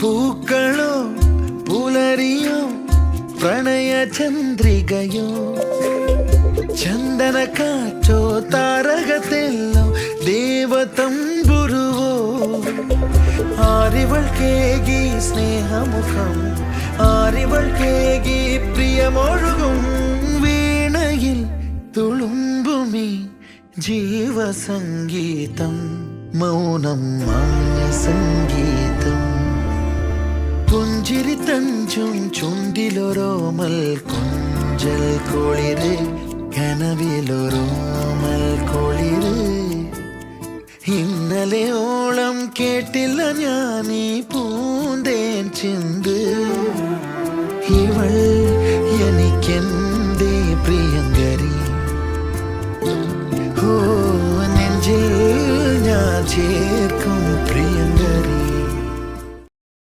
പൂക്കളോ പുലരിയോ പ്രണയ ചന്ദ്രികയോ ചന്ദന കാറ്റോ താരകത്തെല്ലോ ദേവതമ്പുരുവോ ആരിവൾ കേകി സ്നേഹമുഖം ആരിവൾ കേകി പ്രിയമൊഴുകും വീണയിൽ തുളുമ്പുമീ ജീവസംഗീതം മൗനം മാന്യ സംഗീതം പുഞ്ചിരി തഞ്ചും ചുണ്ടിലൊരോമൽ കൊഞ്ചൽ കുളിര് കനവിലൊരോമൽ കുളിര് ഇന്നലെയോളം കേട്ടില്ല ഞാനീ പൂന്തേൻ ചിന്ത് ഇവൾ എനിക്കെൻ